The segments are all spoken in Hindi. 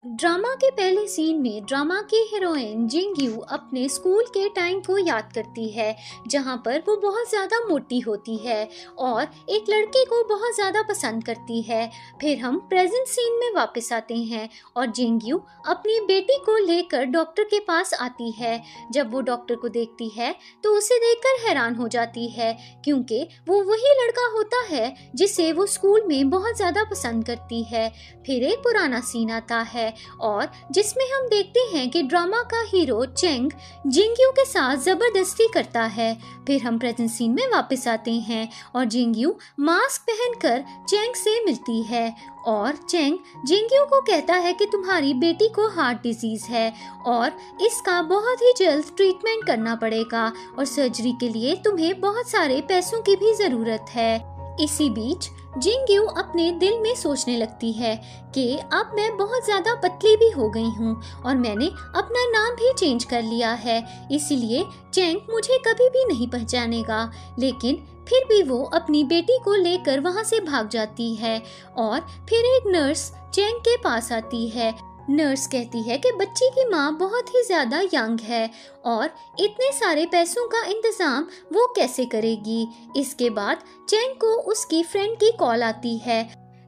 ड्रामा के पहले सीन में ड्रामा की हीरोइन जिंगयू अपने स्कूल के टाइम को याद करती है, जहां पर वो बहुत ज़्यादा मोटी होती है और एक लड़के को बहुत ज़्यादा पसंद करती है। फिर हम प्रेजेंट सीन में वापस आते हैं और जिंगयू अपनी बेटी को लेकर डॉक्टर के पास आती है। जब वो डॉक्टर को देखती है तो उसे देखकर हैरान हो जाती है, क्योंकि वो वही लड़का होता है जिसे वो स्कूल में बहुत ज़्यादा पसंद करती है। फिर एक पुराना सीन आता है और जिसमें हम देखते हैं कि ड्रामा का हीरो चेंग जिंगयू के साथ जबरदस्ती करता है। फिर हम प्रेजेंट सीन में वापस आते हैं और जिंगयू मास्क पहनकर चेंग से मिलती है और चेंग जिंगयू को कहता है कि तुम्हारी बेटी को हार्ट डिजीज है और इसका बहुत ही जल्द ट्रीटमेंट करना पड़ेगा और सर्जरी के लिए तुम्हें बहुत सारे पैसों की भी जरूरत है। इसी बीच जिंगयू अपने दिल में सोचने लगती है कि अब मैं बहुत ज़्यादा पतली भी हो गई हूँ और मैंने अपना नाम भी चेंज कर लिया है, इसीलिए चेंग मुझे कभी भी नहीं पहचानेगा। लेकिन फिर भी वो अपनी बेटी को लेकर वहाँ से भाग जाती है और फिर एक नर्स चेंग के पास आती है। नर्स कहती है कि बच्ची की माँ बहुत ही ज़्यादा यंग है और इतने सारे पैसों का इंतज़ाम वो कैसे करेगी। इसके बाद चेंग को उसकी फ्रेंड की कॉल आती है।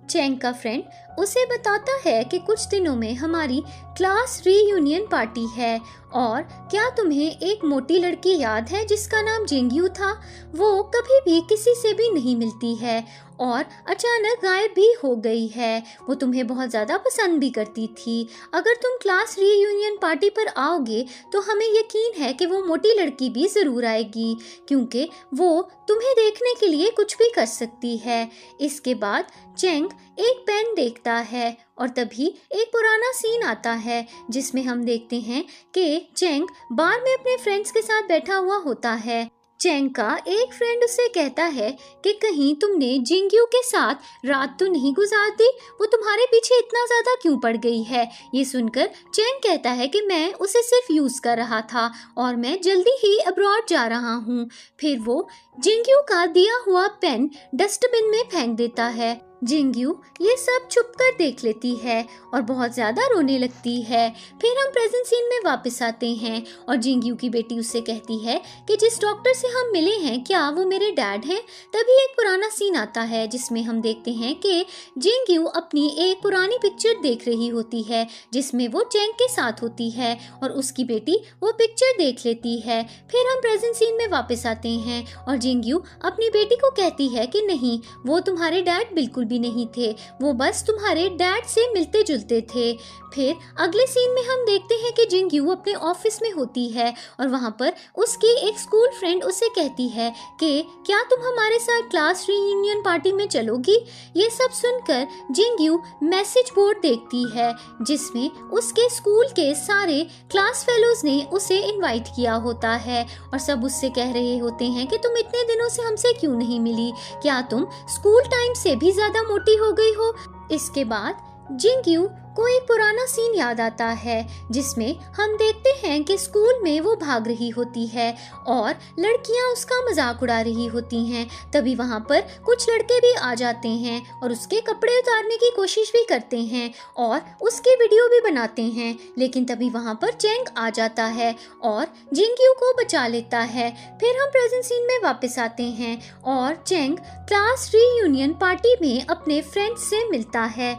चेंग का फ्रेंड उसे बताता है कि कुछ दिनों में हमारी क्लास रीयूनियन पार्टी है और क्या तुम्हें एक मोटी लड़की याद है जिसका नाम जिंगयू था? वो कभी भी किसी से भी नहीं मिलती है और अचानक गायब भी हो गई है। वो तुम्हें बहुत ज़्यादा पसंद भी करती थी। अगर तुम क्लास रीयूनियन पार्टी पर आओगे तो हमें यकीन है कि वो मोटी लड़की भी ज़रूर आएगी, क्योंकि वो तुम्हें देखने के लिए कुछ भी कर सकती है। इसके बाद चेंग एक पेन देखता है और तभी एक पुराना सीन आता है जिसमें हम देखते हैं कि चेंग बार में अपने फ्रेंड्स के साथ बैठा हुआ होता है। चेंग का एक फ्रेंड उसे कहता है कि कहीं तुमने जिंगयू के साथ रात तो नहीं गुजार दी? वो तुम्हारे पीछे इतना ज़्यादा क्यों पड़ गई है? ये सुनकर चेंग कहता है कि मैं उसे सिर्फ यूज़ कर रहा था और मैं जल्दी ही अब्रॉड जा रहा हूँ। फिर वो जिंगयू का दिया हुआ पेन डस्टबिन में फेंक देता है। जिंगयू ये सब छुप कर देख लेती है और बहुत ज़्यादा रोने लगती है। फिर हम प्रेजेंट सीन में वापस आते हैं और जिंगयू की बेटी उससे कहती है कि जिस डॉक्टर से हम मिले हैं क्या वो मेरे डैड हैं? तभी एक पुराना सीन आता है जिसमें हम देखते हैं कि जिंगयू अपनी एक पुरानी पिक्चर देख रही होती है जिसमें वो चेंग के साथ होती है और उसकी बेटी वो पिक्चर देख लेती है। फिर हम प्रेजेंट सीन में वापस आते हैं और जिंगयू अपनी बेटी को कहती है कि नहीं, वो तुम्हारे डैड बिल्कुल भी नहीं थे, वो बस तुम्हारे डैड से मिलते जुलते थे। फिर अगले सीन में हम देखते हैं कि जिंगयू अपने ऑफिस में होती है और वहाँ पर उसकी एक स्कूल फ्रेंड उसे कहती है कि क्या तुम हमारे साथ क्लास रीयूनियन पार्टी में चलोगी? ये सब सुनकर जिंगयू मैसेज बोर्ड देखती है जिसमें उसके स्कूल के सारे क्लास फेलोज ने उसे इनवाइट किया होता है और सब उससे कह रहे होते हैं कि तुम इतने दिनों से हमसे क्यों नहीं मिली? क्या तुम स्कूल टाइम से भी ज़्यादा मोटी हो गई हो? इसके बाद जिंगयू को एक पुराना सीन याद आता है जिसमें हम देखते हैं कि स्कूल में वो भाग रही होती है और लड़कियां उसका मजाक उड़ा रही होती हैं। तभी वहाँ पर कुछ लड़के भी आ जाते हैं और उसके कपड़े उतारने की कोशिश भी करते हैं और उसकी वीडियो भी बनाते हैं। लेकिन तभी वहाँ पर चेंग आ जाता है और जिंगयू को बचा लेता है। फिर हम प्रेजेंट सीन में वापस आते हैं और चेंग क्लास रीयूनियन पार्टी में अपने फ्रेंड्स से मिलता है।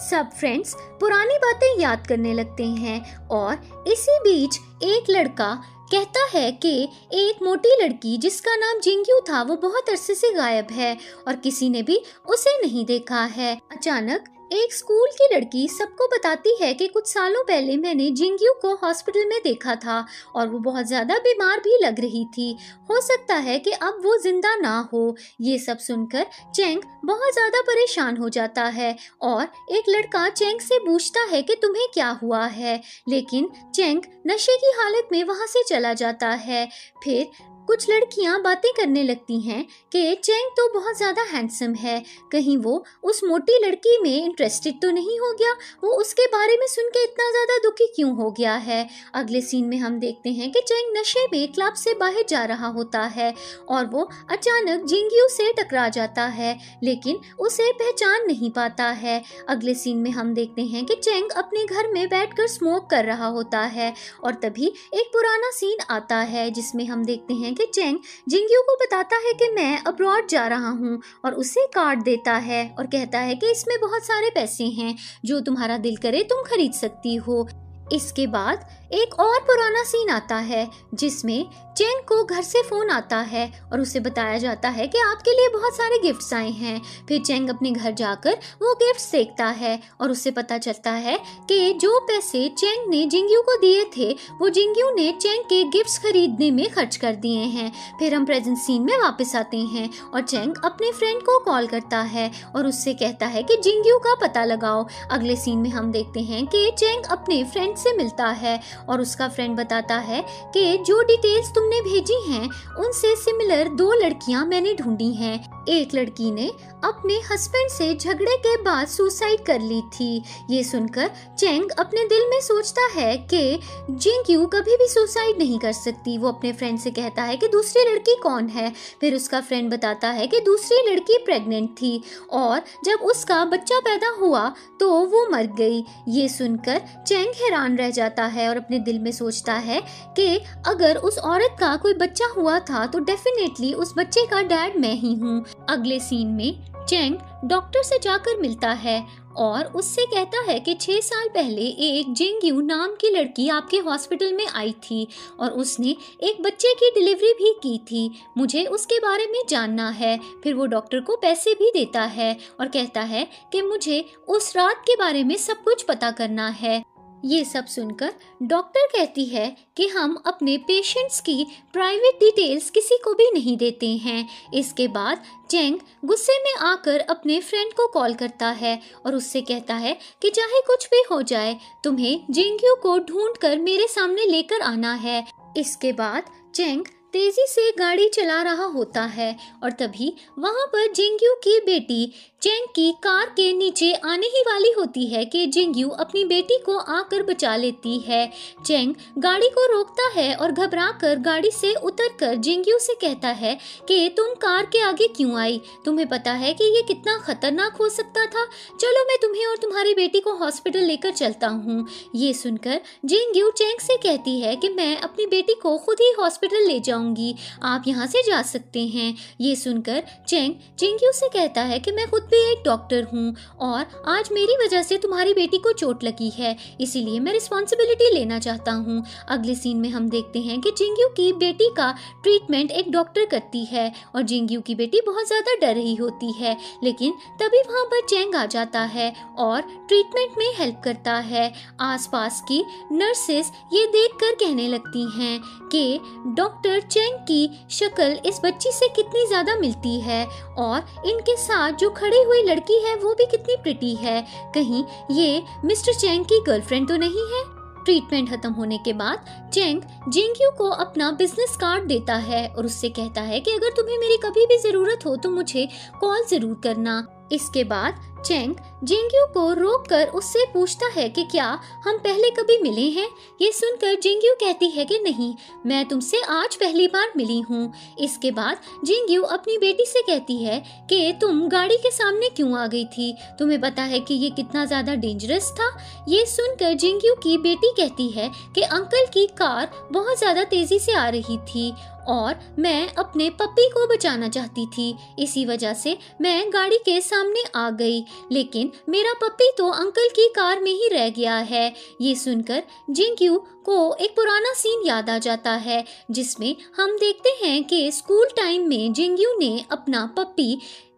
सब फ्रेंड्स पुरानी बातें याद करने लगते हैं और इसी बीच एक लड़का कहता है कि एक मोटी लड़की जिसका नाम जिंगयू था वो बहुत अरसे से गायब है और किसी ने भी उसे नहीं देखा है। अचानक एक स्कूल की लड़की सबको बताती है कि कुछ सालों पहले मैंने जिंगयू को हॉस्पिटल में देखा था और वो बहुत ज़्यादा बीमार भी लग रही थी। हो सकता है कि अब वो जिंदा ना हो। ये सब सुनकर चेंग बहुत ज़्यादा परेशान हो जाता है और एक लड़का चेंग से पूछता है कि तुम्हें क्या हुआ है, लेकिन चेंग नशे की हालत में वहाँ से चला जाता है। फिर कुछ लड़कियां बातें करने लगती हैं कि चेंग तो बहुत ज़्यादा हैंडसम है, कहीं वो उस मोटी लड़की में इंटरेस्टेड तो नहीं हो गया, वो उसके बारे में सुन के इतना ज़्यादा दुखी क्यों हो गया है। अगले सीन में हम देखते हैं कि चेंग नशे में क्लब से बाहर जा रहा होता है और वो अचानक जिंगयू से टकरा जाता है, लेकिन उसे पहचान नहीं पाता है। अगले सीन में हम देखते हैं कि चेंग अपने घर में बैठकर स्मोक कर रहा होता है और तभी एक पुराना सीन आता है जिसमें हम देखते हैं कि चेंग जिंगयू को बताता है कि मैं अब्रॉड जा रहा हूँ और उसे कार्ड देता है और कहता है कि इसमें बहुत सारे पैसे हैं, जो तुम्हारा दिल करे तुम खरीद सकती हो। इसके बाद एक और पुराना सीन आता है जिसमें चेंग को घर से फोन आता है और उसे बताया जाता है कि आपके लिए बहुत सारे गिफ्ट्स आए हैं। फिर चेंग अपने घर जाकर वो गिफ्ट्स देखता है और उससे पता चलता है कि जो पैसे चेंग ने जिंगयू को दिए थे वो जिंगयू ने चेंग के गिफ्ट्स खरीदने में खर्च कर दिए हैं। फिर हम प्रेजेंट सीन में वापस आते हैं और चेंग अपने फ्रेंड को कॉल करता है और उससे कहता है कि जिंगयू का पता लगाओ। अगले सीन में हम देखते हैं कि चेंग अपने फ्रेंड से मिलता है और उसका फ्रेंड बताता है कि जो डिटेल्स तुमने भेजी हैं उनसे सिमिलर 2 लड़कियां मैंने ढूंढी हैं। एक लड़की ने अपने हस्बैंड से झगड़े के बाद सुसाइड कर ली थी। ये सुनकर चेंग अपने दिल में सोचता है कि जिंगयू कभी भी सुसाइड नहीं कर सकती। वो अपने फ्रेंड से कहता है कि दूसरी लड़की कौन है। फिर उसका फ्रेंड बताता है कि दूसरी लड़की प्रेग्नेंट थी और जब उसका बच्चा पैदा हुआ तो वो मर गई। ये सुनकर चेंग हैरान रह जाता है और अपने दिल में सोचता है कि अगर उस औरत का कोई बच्चा हुआ था तो डेफिनेटली उस बच्चे का डैड मैं ही हूँ। अगले सीन में चेंग डॉक्टर से जाकर मिलता है और उससे कहता है कि 6 साल पहले एक जिंगयू नाम की लड़की आपके हॉस्पिटल में आई थी और उसने एक बच्चे की डिलीवरी भी की थी, मुझे उसके बारे में जानना है। फिर वो डॉक्टर को पैसे भी देता है और कहता है कि मुझे उस रात के बारे में सब कुछ पता करना है। ये सब सुनकर डॉक्टर कहती है कि हम अपने पेशेंट्स की प्राइवेट डिटेल्स किसी को भी नहीं देते हैं। इसके बाद चेंग गुस्से में आकर अपने फ्रेंड को कॉल करता है और उससे कहता है कि चाहे कुछ भी हो जाए तुम्हें जिंगयू को ढूंढकर मेरे सामने लेकर आना है। इसके बाद चेंग तेजी से गाड़ी चला रहा होता है और तभी वहां पर जिंगयू की बेटी चेंग की कार के नीचे आने ही वाली होती है कि जिंगयू अपनी बेटी को आकर बचा लेती है। चेंग गाड़ी को रोकता है और घबराकर गाड़ी से उतरकर जिंगयू से कहता है कि तुम कार के आगे क्यों आई, तुम्हें पता है कि ये कितना खतरनाक हो सकता था, चलो मैं तुम्हें और तुम्हारी बेटी को हॉस्पिटल लेकर चलता हूँ। ये सुनकर जिंगयू चेंग से कहती है कि मैं अपनी बेटी को खुद ही हॉस्पिटल ले जाऊंगी, आप यहाँ से जा सकते हैं। ये सुनकर चेंग जिंगयू से कहता है कि मैं खुद भी एक डॉक्टर हूँ और आज मेरी वजह से तुम्हारी बेटी को चोट लगी है, इसीलिए मैं रिस्पॉन्सिबिलिटी लेना चाहता हूँ। अगले सीन में हम देखते हैं कि जिंगयू की बेटी का ट्रीटमेंट एक डॉक्टर करती है और जिंगयू की बेटी बहुत ज़्यादा डर रही होती है, लेकिन तभी वहाँ पर चेंग आ जाता है और ट्रीटमेंट में हेल्प करता है। आसपास की नर्सेस ये देखकर कहने लगती हैं कि डॉक्टर चेंग की शक्ल इस बच्ची से कितनी ज़्यादा मिलती है और इनके साथ जो खड़ी हुई लड़की है वो भी कितनी प्रिटी है, कहीं ये मिस्टर चेंग की गर्लफ्रेंड तो नहीं है। ट्रीटमेंट खत्म होने के बाद चेंग जिंगयू को अपना बिजनेस कार्ड देता है और उससे कहता है कि अगर तुम्हें मेरी कभी भी जरूरत हो तो मुझे कॉल जरूर करना। इसके बाद चेंग जिंगयू को रोककर उससे पूछता है कि क्या हम पहले कभी मिले हैं। ये सुनकर जिंगयू कहती है कि नहीं, मैं तुमसे आज पहली बार मिली हूँ। इसके बाद जिंगयू अपनी बेटी से कहती है कि तुम गाड़ी के सामने क्यों आ गई थी, तुम्हें पता है कि ये कितना ज़्यादा डेंजरस था। ये सुनकर जिंगयू की बेटी कहती है कि अंकल की कार बहुत ज़्यादा तेज़ी से आ रही थी और मैं अपने पप्पी को बचाना चाहती थी, इसी वजह से मैं गाड़ी के सामने आ गई, लेकिन मेरा पप्पी तो अंकल की कार में ही रह गया है। ये सुनकर जिंगयू को एक पुराना सीन याद आ जाता है जिसमें हम देखते हैं कि स्कूल टाइम में जिंगयू ने अपना पप्पी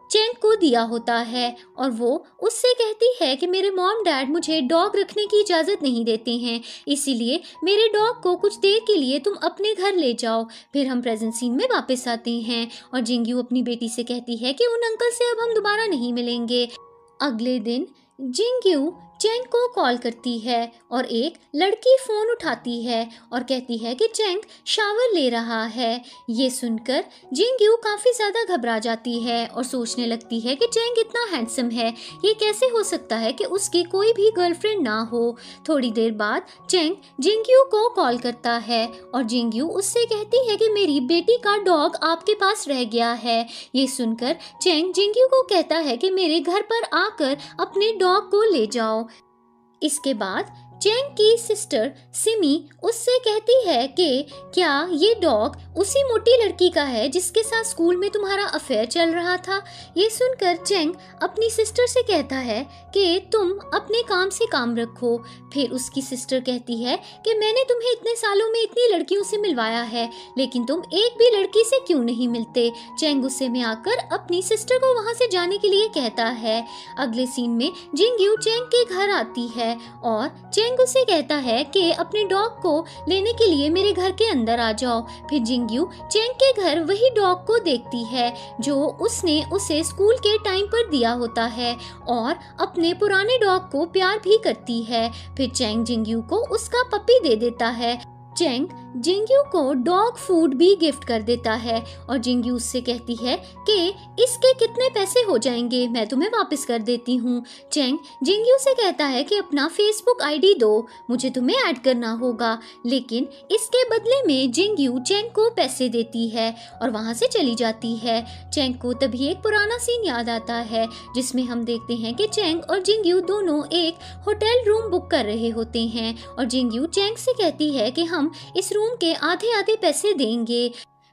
चेंग को दिया होता है और वो उससे कहती है कि मेरे मॉम डैड मुझे डॉग रखने की इजाज़त नहीं देते हैं, इसीलिए मेरे डॉग को कुछ देर के लिए तुम अपने घर ले जाओ। फिर हम प्रेजेंट सीन में वापस आते हैं और जिंगयू अपनी बेटी से कहती है कि उन अंकल से अब हम दोबारा नहीं मिलेंगे। अगले दिन जिंगयू चेंग को कॉल करती है और एक लड़की फ़ोन उठाती है और कहती है कि चेंग शावर ले रहा है। ये सुनकर जिंगयू काफ़ी ज़्यादा घबरा जाती है और सोचने लगती है कि चेंग इतना हैंडसम है, ये कैसे हो सकता है कि उसकी कोई भी गर्लफ्रेंड ना हो। थोड़ी देर बाद चेंग जिंगयू को कॉल करता है और जिंगयू उससे कहती है कि मेरी बेटी का डॉग आपके पास रह गया है। ये सुनकर चेंग जिंगयू को कहता है कि मेरे घर पर आकर अपने डॉग को ले जाओ। इसके बाद चेंग की सिस्टर सिमी उससे कहती है कि क्या ये डॉग उसी मोटी लड़की का है जिसके साथ स्कूल में तुम्हारा अफेयर चल रहा था। ये सुनकर चेंग अपनी सिस्टर से कहता है कि तुम अपने काम से काम रखो। फिर उसकी सिस्टर कहती है कि मैंने तुम्हें इतने सालों में इतनी लड़कियों से मिलवाया है, लेकिन तुम एक भी लड़की से क्यों नहीं मिलते। चेंग गुस्से में आकर अपनी सिस्टर को वहां से जाने के लिए कहता है। अगले सीन में जिंगयू चेंग के घर आती है और चेंग उसे कहता है कि अपने डॉग को लेने के लिए मेरे घर के अंदर आ जाओ। फिर जिंगयू चेंग के घर वही डॉग को देखती है जो उसने उसे स्कूल के टाइम पर दिया होता है और अपने पुराने डॉग को प्यार भी करती है। फिर चेंग जिंगयू को उसका पपी दे देता है। चेंग जिंगयू को डॉग फूड भी गिफ्ट कर देता है और जिंगयू उससे कहती है कि इसके कितने पैसे हो जाएंगे, मैं तुम्हें वापस कर देती हूँ। चेंग जिंगयू से कहता है कि अपना फेसबुक आईडी दो, मुझे तुम्हें ऐड करना होगा, लेकिन इसके बदले में जिंगयू चेंग को पैसे देती है और वहाँ से चली जाती है। चेंग को तभी एक पुराना सीन याद आता है जिसमें हम देखते हैं कि चेंग और जिंगयू दोनों एक होटल रूम बुक कर रहे होते हैं और जिंगयू चेंग से कहती है कि हम इस रूम के आधे आधे पैसे देंगे।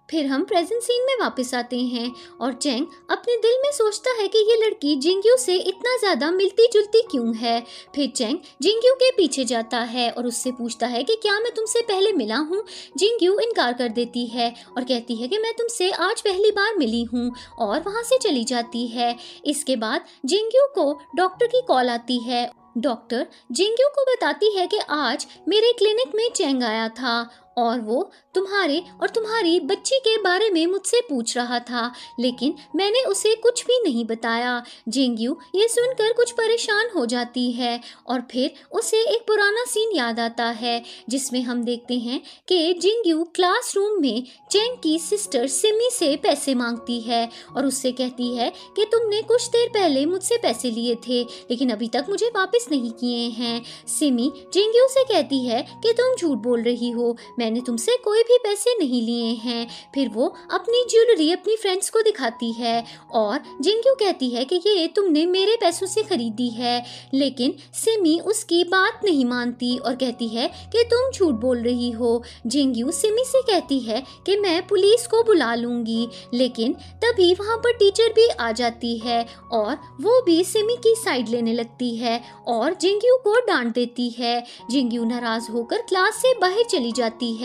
फिर हम प्रेजेंट सीन में वापस आते हैं और चेंग अपने दिल में सोचता है कि ये लड़की जिंगयू से इतना ज़्यादा मिलती जुलती क्यों है। फिर चेंग जिंगयू के पीछे जाता है और उससे पूछता है कि क्या मैं तुमसे पहले मिला हूँ। जिंगयू इनकार कर देती है और कहती है कि मैं तुमसे आज पहली बार मिली हूँ और वहाँ से चली जाती है। इसके बाद जिंगयू को डॉक्टर की कॉल आती है। डॉक्टर जिंगयू को बताती है कि आज मेरे क्लिनिक में चेंग आया था और वो तुम्हारे और तुम्हारी बच्ची के बारे में मुझसे पूछ रहा था, लेकिन मैंने उसे कुछ भी नहीं बताया। जिंगयू ये सुनकर कुछ परेशान हो जाती है और फिर उसे एक पुराना सीन याद आता है जिसमें हम देखते हैं कि जिंगयू क्लासरूम में चेंग की सिस्टर सिमी से पैसे मांगती है और उससे कहती है कि तुमने कुछ देर पहले मुझसे पैसे लिए थे, लेकिन अभी तक मुझे वापस नहीं किए हैं। सिमी जिंगयू से कहती है कि तुम झूठ बोल रही हो, मैंने तुमसे कोई भी पैसे नहीं लिए हैं। फिर वो अपनी ज्वेलरी अपनी फ्रेंड्स को दिखाती है और जिंगयू कहती है कि ये तुमने मेरे पैसों से खरीदी है, लेकिन सिमी उसकी बात नहीं मानती और कहती है कि तुम झूठ बोल रही हो। जिंगयू सिमी से कहती है कि मैं पुलिस को बुला लूंगी, लेकिन तभी वहाँ पर टीचर भी आ जाती है और वो भी सिमी की साइड लेने लगती है और जिंगयू को डांट देती है। जिंगयू नाराज होकर क्लास से बाहर चली जाती है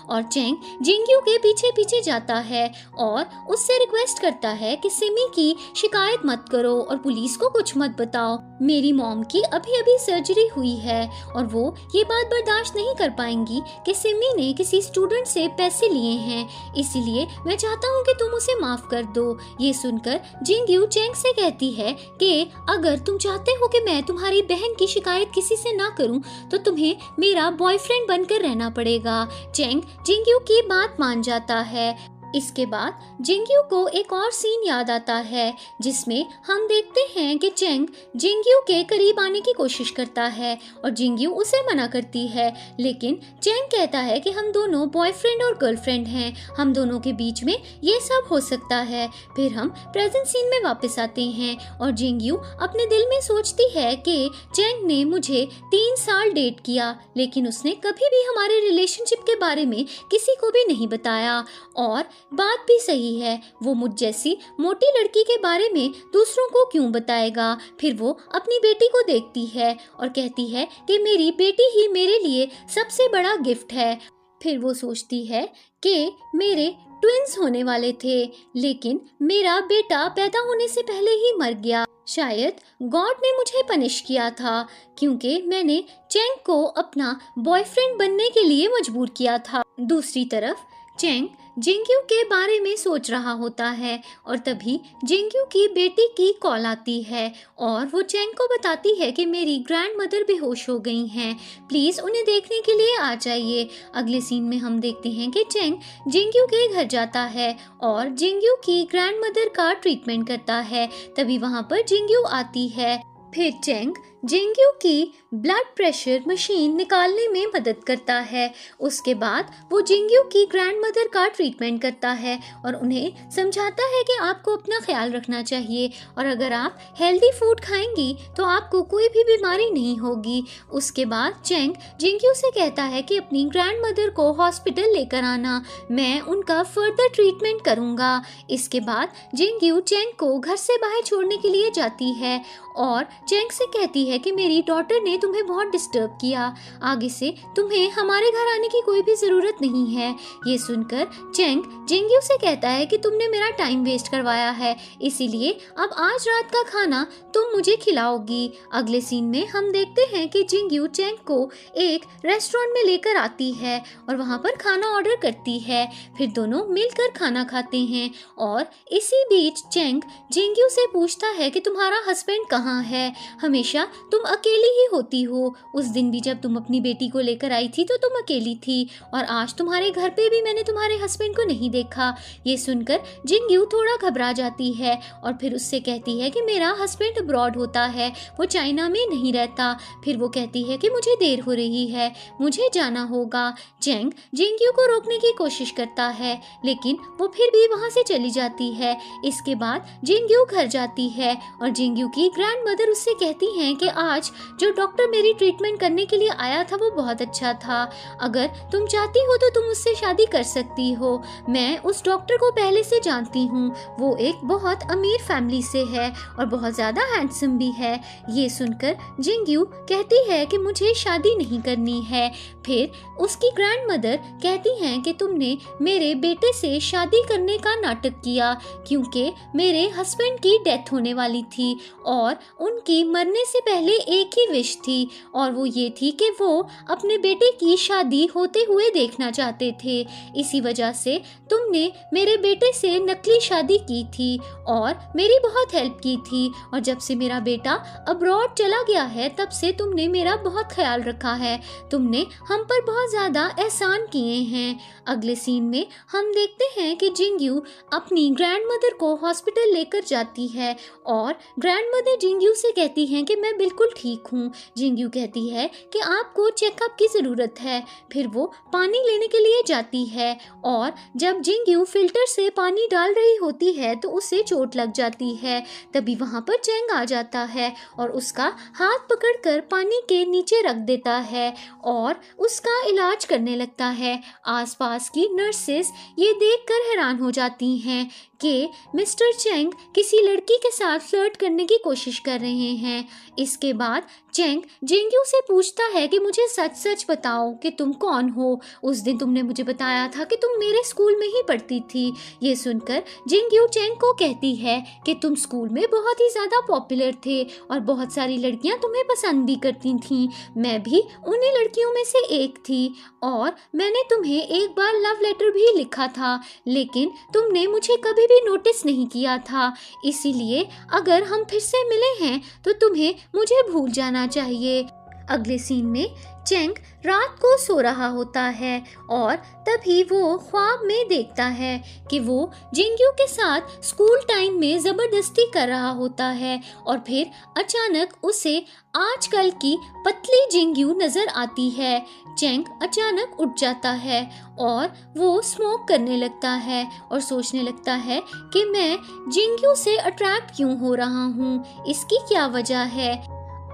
और चेंग जिंगयू के पीछे पीछे जाता है और उससे रिक्वेस्ट करता है कि सिमी की शिकायत मत करो और पुलिस को कुछ मत बताओ, मेरी मॉम की अभी अभी सर्जरी हुई है और वो ये बात बर्दाश्त नहीं कर पाएंगी कि सिमी ने किसी स्टूडेंट से पैसे लिए हैं, इसीलिए मैं चाहता हूँ कि तुम उसे माफ कर दो। ये सुनकर जिंगयू चेंग से कहती है कि अगर तुम चाहते हो कि मैं तुम्हारी बहन की शिकायत किसी से ना करूं तो तुम्हें मेरा बॉयफ्रेंड बनकर रहना पड़ेगा। चेंग जिंगयू की बात मान जाता है। इसके बाद जिंगयू को एक और सीन याद आता है जिसमें हम देखते हैं कि चेंग जिंगयू के करीब आने की कोशिश करता है और जिंगयू उसे मना करती है, लेकिन चेंग कहता है कि हम दोनों बॉयफ्रेंड और गर्लफ्रेंड हैं, हम दोनों के बीच में ये सब हो सकता है। फिर हम प्रेजेंट सीन में वापस आते हैं और जिंगयू अपने दिल में सोचती है कि चेंग ने मुझे 3 साल डेट किया, लेकिन उसने कभी भी हमारे रिलेशनशिप के बारे में किसी को भी नहीं बताया और बात भी सही है, वो मुझ जैसी मोटी लड़की के बारे में दूसरों को क्यों बताएगा। फिर वो अपनी बेटी को देखती है और कहती है कि मेरी बेटी ही मेरे लिए सबसे बड़ा गिफ्ट है। फिर वो सोचती है कि मेरे ट्विंस होने वाले थे, लेकिन मेरा बेटा पैदा होने से पहले ही मर गया। शायद गॉड ने मुझे पनिश किया था क्योंकि मैंने चेंग को अपना बॉयफ्रेंड बनने के लिए मजबूर किया था। दूसरी तरफ चेंग जिंगक्यू के बारे में सोच रहा होता है और तभी जिंगक्यू की बेटी की कॉल आती है और वो चेंग को बताती है कि मेरी ग्रैंड मदर बेहोश हो गई हैं, प्लीज़ उन्हें देखने के लिए आ जाइए। अगले सीन में हम देखते हैं कि चेंग जिंगक्यू के घर जाता है और जिंगक्यू की ग्रैंड मदर का ट्रीटमेंट करता है। तभी वहाँ पर जिंगक्यू आती है। फिर चेंग जिंगक्यू की ब्लड प्रेशर मशीन निकालने में मदद करता है। उसके बाद वो जिंगक्यू की ग्रैंड मदर का ट्रीटमेंट करता है और उन्हें समझाता है कि आपको अपना ख्याल रखना चाहिए और अगर आप हेल्दी फूड खाएंगी तो आपको कोई भी बीमारी नहीं होगी। उसके बाद चेंग जिंगक्यू से कहता है कि अपनी ग्रैंड मदर को हॉस्पिटल लेकर आना, मैं उनका फर्दर ट्रीटमेंट करूँगा। इसके बाद जिंगक्यू चेंग को घर से बाहर छोड़ने के लिए जाती है और चेंग से कहती है कि मेरी डॉटर ने तुम्हें बहुत डिस्टर्ब किया, आगे से तुम्हें हमारे घर आने की कोई भी ज़रूरत नहीं है। ये सुनकर चेंग जिंगक्यू से कहता है कि तुमने मेरा टाइम वेस्ट करवाया है, इसीलिए अब आज रात का खाना तुम मुझे खिलाओगी। अगले सीन में हम देखते हैं कि जिंगक्यू चेंग को एक रेस्टोरेंट में लेकर आती है और वहाँ पर खाना ऑर्डर करती है। फिर दोनों मिलकर खाना खाते हैं और इसी बीच चेंग जिंगक्यू से पूछता है कि तुम्हारा हस्बैंड कहाँ है, हमेशा तुम अकेली ही होती हो। उस दिन भी जब तुम अपनी बेटी को लेकर आई थी तो तुम अकेली थी और आज तुम्हारे घर पे भी मैंने तुम्हारे हस्बैंड को नहीं देखा। ये सुनकर जिंगक्यू थोड़ा घबरा जाती है और फिर उससे कहती है कि मेरा हस्बैंड अब्रॉड होता है, वो चाइना में नहीं रहता। फिर वो कहती है कि मुझे देर हो रही है, मुझे जाना होगा। चेंग जिंगक्यू को रोकने की कोशिश करता है लेकिन वो फिर भी वहाँ से चली जाती है। इसके बाद जिंगक्यू घर जाती है और जिंगक्यू की ग्रैंड मदर उससे कहती हैं कि आज जो डॉक्टर मेरी ट्रीटमेंट करने के लिए आया था वो बहुत अच्छा था, अगर तुम चाहती हो तो तुम उससे शादी कर सकती हो। मैं उस डॉक्टर को पहले से जानती हूँ, वो एक बहुत अमीर फैमिली से है और बहुत ज़्यादा हैंडसम भी है। ये सुनकर जिंगक्यू कहती है कि मुझे शादी नहीं करनी है। फिर उसकी ग्रैंड मदर कहती हैं कि तुमने मेरे बेटे से शादी करने का नाटक किया क्योंकि मेरे हस्बैंड की डेथ होने वाली थी और उनकी मरने से पहले एक ही विश थी और वो ये थी कि वो अपने बेटे की शादी होते हुए देखना चाहते थे। इसी वजह से तुमने मेरे बेटे से नकली शादी की थी और मेरी बहुत हेल्प की थी और जब से मेरा बेटा अब्रॉड चला गया है तब से तुमने मेरा बहुत ख्याल रखा है, तुमने हम पर बहुत ज़्यादा एहसान किए हैं। अगले सीन में हम देखते हैं कि जिंगक्यू अपनी ग्रैंड मदर को हॉस्पिटल लेकर जाती है और ग्रैंड मदर जिंगक्यू से कहती हैं कि मैं बिल्कुल ठीक हूँ। जिंगक्यू कहती है कि आपको चेकअप की ज़रूरत है। फिर वो पानी लेने के लिए जाती है और जब जिंगक्यू फिल्टर से पानी डाल रही होती है तो उसे चोट लग जाती है। तभी वहाँ पर चेंग आ जाता है और उसका हाथ पकड़कर पानी के नीचे रख देता है और उसका इलाज करने लगता है। आसपास की नर्सेस ये देखकर हैरान हो जाती हैं कि मिस्टर चेंग किसी लड़की के साथ फ्लर्ट करने की कोशिश कर रहे हैं। इसके बाद चेंग जिंगक्यू से पूछता है कि मुझे सच सच बताओ कि तुम कौन हो, उस दिन तुमने मुझे बताया था कि तुम मेरे स्कूल में ही पढ़ती थी। ये सुनकर जिंगक्यू चेंग को कहती है कि तुम स्कूल में बहुत ही ज़्यादा पॉपुलर थे और बहुत सारी लड़कियां तुम्हें पसंद भी करती थीं, मैं भी उन्हीं लड़कियों में से एक थी और मैंने तुम्हें एक बार लव लेटर भी लिखा था लेकिन तुमने मुझे कभी भी नोटिस नहीं किया था, इसीलिए अगर हम फिर से मिले हैं तो तुम्हें मुझे भूल जाना चाहिए। अगले सीन में चेंग रात को सो रहा होता है और तभी वो ख्वाब में देखता है कि वो जिंगक्यू के साथ स्कूल टाइम में ज़बरदस्ती कर रहा होता है और फिर अचानक उसे आजकल की पतली जिंगक्यू नज़र आती है। चेंग अचानक उठ जाता है और वो स्मोक करने लगता है और सोचने लगता है कि मैं जिंगक्यू से अट्रैक्ट क्यों हो रहा हूँ, इसकी क्या वजह है।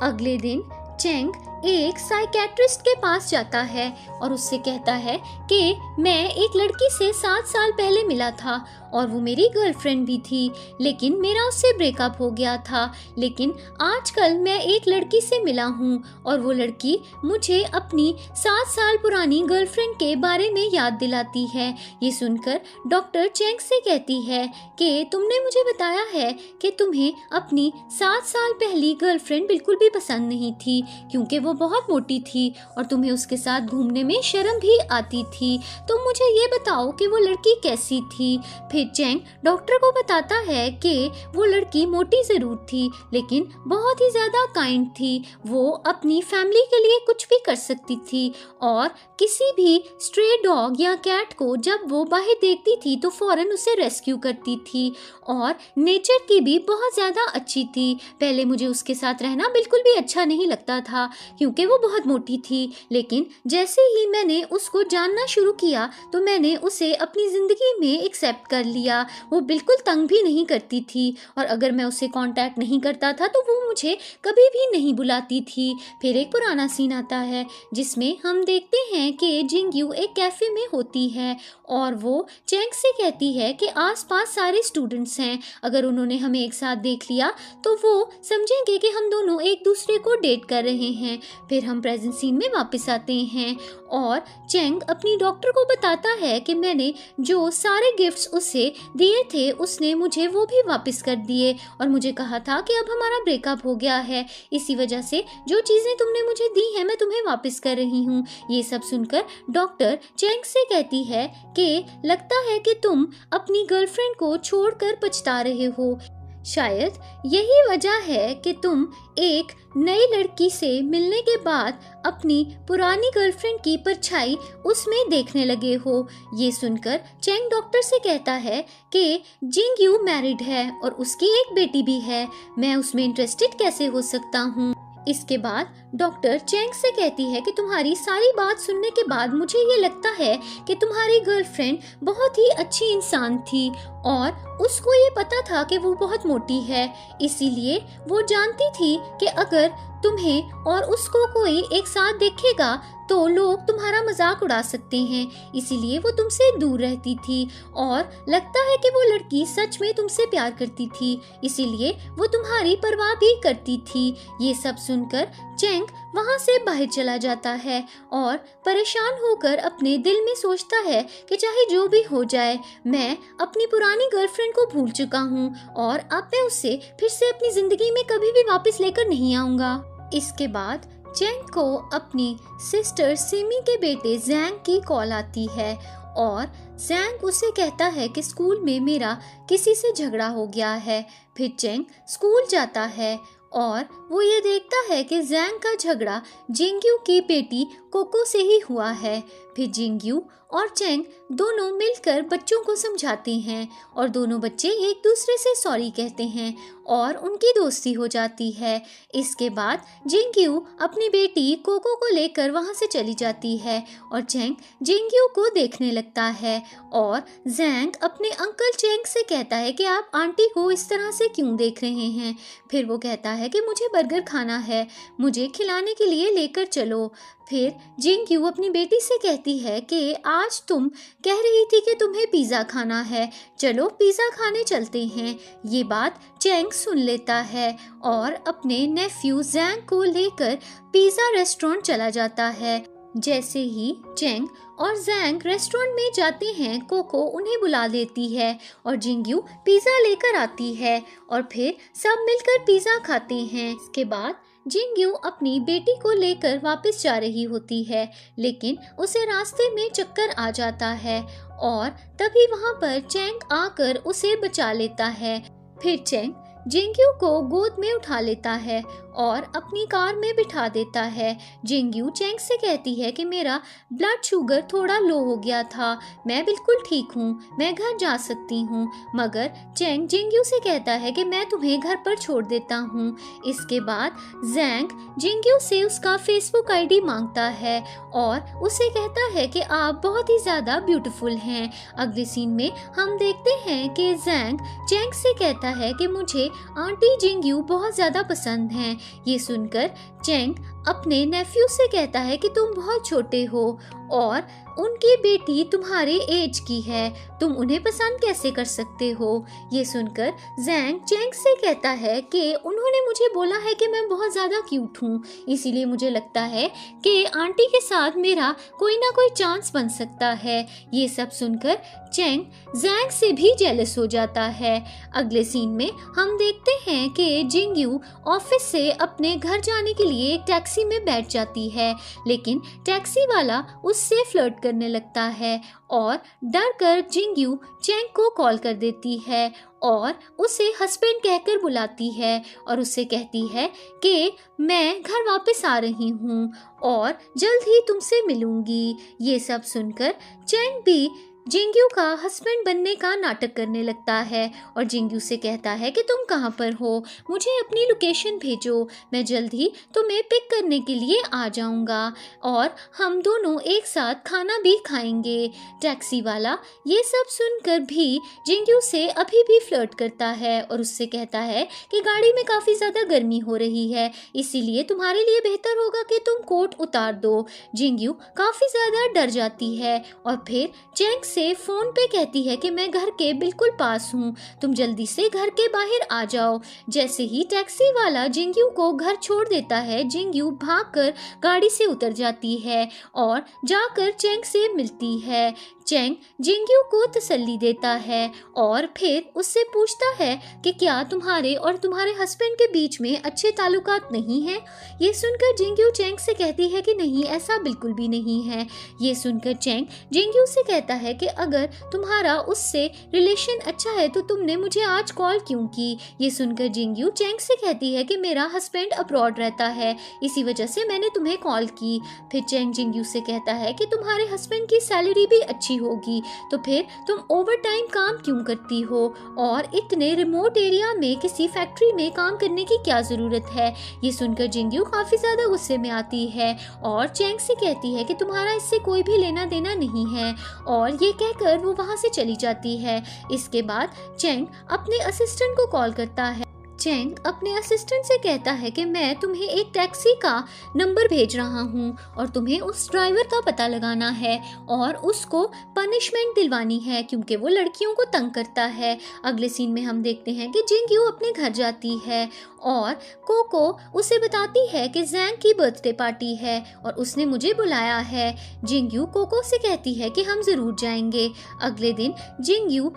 अगले दिन चेंग एक साइकेट्रिस्ट के पास जाता है और उससे कहता है कि मैं एक लड़की से 7 साल पहले मिला था और वो मेरी गर्लफ्रेंड भी थी लेकिन मेरा उससे ब्रेकअप हो गया था, लेकिन आजकल मैं एक लड़की से मिला हूँ और वो लड़की मुझे अपनी 7 साल पुरानी गर्लफ्रेंड के बारे में याद दिलाती है। ये सुनकर डॉक्टर चेंग से कहती है कि तुमने मुझे बताया है कि तुम्हें अपनी 7 साल पहली गर्लफ्रेंड बिल्कुल भी पसंद नहीं थी क्योंकि वो वो बहुत मोटी थी और तुम्हें उसके साथ घूमने में शर्म भी आती थी। तो मुझे ये बताओ कि वो लड़की कैसी थी। फिर चैंग डॉक्टर को बताता है कि वो लड़की मोटी ज़रूर थी लेकिन बहुत ही ज़्यादा काइंड थी। वो अपनी फैमिली के लिए कुछ भी कर सकती थी और किसी भी स्ट्रे डॉग या कैट को जब वो बाहर देखती थी तो फौरन उसे रेस्क्यू करती थी और नेचर की भी बहुत ज़्यादा अच्छी थी। पहले मुझे उसके साथ रहना बिल्कुल भी अच्छा नहीं लगता था क्योंकि वो बहुत मोटी थी, लेकिन जैसे ही मैंने उसको जानना शुरू किया तो मैंने उसे अपनी ज़िंदगी में एक्सेप्ट कर लिया। वो बिल्कुल तंग भी नहीं करती थी और अगर मैं उससे कांटेक्ट नहीं करता था तो वो मुझे कभी भी नहीं बुलाती थी। फिर एक पुराना सीन आता है जिसमें हम देखते हैं कि जिंगयू एक कैफ़े में होती है और वो चैंग से कहती है कि आसपास सारे स्टूडेंट्स हैं, अगर उन्होंने हमें एक साथ देख लिया तो वो समझेंगे कि हम दोनों एक दूसरे को डेट कर रहे हैं। फिर हम प्रेजेंट सीन में वापस आते हैं और चैंग अपनी डॉक्टर को बताता है कि मैंने जो सारे गिफ्ट्स उसे दिए थे उसने मुझे वो भी वापस कर दिए और मुझे कहा था कि अब हमारा ब्रेकअप हो गया है, इसी वजह से जो चीज़ें तुमने मुझे दी हैं मैं तुम्हें वापस कर रही हूँ। ये सब सुनकर डॉक्टर चैंग से कहती है कि लगता है कि तुम अपनी गर्लफ्रेंड को छोड़कर पछता रहे हो, शायद यही वजह है कि तुम एक नई लड़की से मिलने के बाद अपनी पुरानी गर्लफ्रेंड की परछाई उसमें देखने लगे हो। ये सुनकर चैंग डॉक्टर से कहता है कि जिंगयू मैरिड है और उसकी एक बेटी भी है, मैं उसमें इंटरेस्टेड कैसे हो सकता हूँ। इसके बाद डॉक्टर चैंग से कहती है कि तुम्हारी सारी बात सुनने के बाद मुझे ये लगता है कि तुम्हारी गर्लफ्रेंड बहुत ही अच्छी इंसान थी और उसको ये पता था कि वो बहुत मोटी है, इसीलिए वो जानती थी कि अगर तुम्हें और उसको कोई एक साथ देखेगा तो लोग तुम्हारा मजाक उड़ा सकते हैं, इसीलिए वो तुमसे दूर रहती थी और लगता है कि वो लड़की सच में तुमसे प्यार करती थी, इसीलिए वो तुम्हारी परवाह भी करती थी। ये सब सुनकर चैंग वहाँ से बाहर चला जाता है और परेशान होकर अपने दिल में सोचता है कि चाहे जो भी हो जाए मैं अपनी पुरानी गर्लफ्रेंड को भूल चुका हूँ और अब मैं उससे फिर से अपनी जिंदगी में कभी भी वापस लेकर नहीं आऊँगा। इसके बाद चैंग को अपनी सिस्टर सिमी के बेटे जैंग की कॉल आती है और जैंग उसे कहता है कि स्कूल में मेरा किसी से झगड़ा हो गया है। फिर चैंग स्कूल जाता है और वो ये देखता है कि जैंग का झगड़ा जिंगयू की बेटी कोको से ही हुआ है। फिर जिंगयू और चैंग दोनों मिलकर बच्चों को समझाते हैं और दोनों बच्चे एक दूसरे से सॉरी कहते हैं और उनकी दोस्ती हो जाती है। इसके बाद जिंगयू अपनी बेटी कोको को लेकर वहाँ से चली जाती है और चैंग जिंगयू को देखने लगता है और जैंग अपने अंकल चैंग से कहता है कि आप आंटी को इस तरह से क्यों देख रहे हैं। फिर वो कहता है कि मुझे बर्गर खाना है, मुझे खिलाने के लिए लेकर चलो। फिर जिंगयू अपनी बेटी से कहती है कि आज तुम कह रही थी कि तुम्हें पिज़्ज़ा खाना है, चलो पिज़्ज़ा खाने चलते हैं। ये बात चैंग सुन लेता है और अपने नेफ्यू जैंग को लेकर पिज़्ज़ा रेस्टोरेंट चला जाता है। जैसे ही चैंग और जैंग रेस्टोरेंट में जाते हैं कोको उन्हें बुला लेती है और जिंगयू पिज़्ज़ा लेकर आती है और फिर सब मिलकर पिज़्ज़ा खाते हैं। इसके बाद जिंगयू अपनी बेटी को लेकर वापस जा रही होती है लेकिन उसे रास्ते में चक्कर आ जाता है और तभी वहाँ पर चैंग आकर उसे बचा लेता है। फिर चैंग जिंगयू को गोद में उठा लेता है और अपनी कार में बिठा देता है। जिंगयू चैंग से कहती है कि मेरा ब्लड शुगर थोड़ा लो हो गया था, मैं बिल्कुल ठीक हूँ, मैं घर जा सकती हूँ। मगर चैंग जिंगयू से कहता है कि मैं तुम्हें घर पर छोड़ देता हूँ। इसके बाद जैंग जिंगयू से उसका फेसबुक आईडी मांगता है और उसे कहता है कि आप बहुत ही ज़्यादा ब्यूटीफुल हैं। अगले सीन में हम देखते हैं कि जैंग चैंग से कहता है कि मुझे आंटी जिंगयू बहुत ज़्यादा पसंद हैं। ये सुनकर चैंग अपने नेफ्यू से कहता है कि तुम बहुत छोटे हो और उनकी बेटी तुम्हारे एज की है, तुम उन्हें पसंद कैसे कर सकते हो। ये सुनकर जैंग चैंग से कहता है कि उन्होंने मुझे बोला है कि मैं बहुत ज़्यादा क्यूट हूँ, इसीलिए मुझे लगता है कि आंटी के साथ मेरा कोई ना कोई चांस बन सकता है। ये सब सुनकर चैंग जैंग से भी जेलस हो जाता है। अगले सीन में हम देखते हैं कि जिंगयू ऑफिस से अपने घर जाने के लिए एक टैक्सी टैक्सी में बैठ जाती है, लेकिन टैक्सी वाला उससे फ्लर्ट करने लगता है और डर कर जिंगयू चैंग को कॉल कर देती है और उसे हस्बैंड कहकर बुलाती है और उससे कहती है कि मैं घर वापस आ रही हूँ और जल्द ही तुमसे मिलूंगी। ये सब सुनकर चैंग भी जिंगयू का हस्बैंड बनने का नाटक करने लगता है और जिंगयू से कहता है कि तुम कहाँ पर हो, मुझे अपनी लोकेशन भेजो, मैं जल्द ही तुम्हें पिक करने के लिए आ जाऊंगा और हम दोनों एक साथ खाना भी खाएंगे। टैक्सी वाला ये सब सुनकर भी जिंगयू से अभी भी फ्लर्ट करता है और उससे कहता है कि गाड़ी में काफ़ी ज़्यादा गर्मी हो रही है, इसीलिए तुम्हारे लिए बेहतर होगा कि तुम कोट उतार दो। जिंगयू काफ़ी ज़्यादा डर जाती है और फिर चैंग से फोन पे कहती है कि मैं घर के बिल्कुल पास हूँ, तुम जल्दी से घर के बाहर आ जाओ। जैसे ही टैक्सी वाला जिंगयू को घर छोड़ देता है, जिंगयू भागकर गाड़ी से उतर जाती है और जाकर चैंग से मिलती है। चैंग जिंगयू को तसल्ली देता है और फिर उससे पूछता है कि क्या तुम्हारे और तुम्हारे हस्बैंड के बीच में अच्छे ताल्लुकात नहीं हैं। ये सुनकर जिंगयू चैंग से कहती है कि नहीं, ऐसा बिल्कुल भी नहीं है। ये सुनकर चैंग जिंगयू से कहता है कि अगर तुम्हारा उससे रिलेशन अच्छा है तो तुमने मुझे आज कॉल क्यों की। ये सुनकर जिंगयू चैंग से कहती है कि मेरा हस्बैंड अब्रॉड रहता है, इसी वजह से मैंने तुम्हें कॉल की। फिर चैंग जिंगयू से कहता है कि तुम्हारे हस्बैंड की सैलरी भी अच्छी होगी, तो फिर तुम ओवर टाइम काम क्यों करती हो और इतने रिमोट एरिया में किसी फैक्ट्री में काम करने की क्या जरूरत है। ये सुनकर जिंगयू काफी ज्यादा गुस्से में आती है और चैंग से कहती है कि तुम्हारा इससे कोई भी लेना देना नहीं है और ये कहकर वो वहां से चली जाती है। इसके बाद चैंग अपने असिस्टेंट को कॉल करता है। चैंग अपने असिस्टेंट से कहता है कि मैं तुम्हें एक टैक्सी का नंबर भेज रहा हूँ और तुम्हें उस ड्राइवर का पता लगाना है और उसको पनिशमेंट दिलवानी है क्योंकि वो लड़कियों को तंग करता है। अगले सीन में हम देखते हैं कि जिंगयू अपने घर जाती है और कोको उसे बताती है कि जैंग की बर्थडे पार्टी है और उसने मुझे बुलाया है। जिंगयू कोको से कहती है कि हम ज़रूर जाएंगे। अगले दिन जिंगयू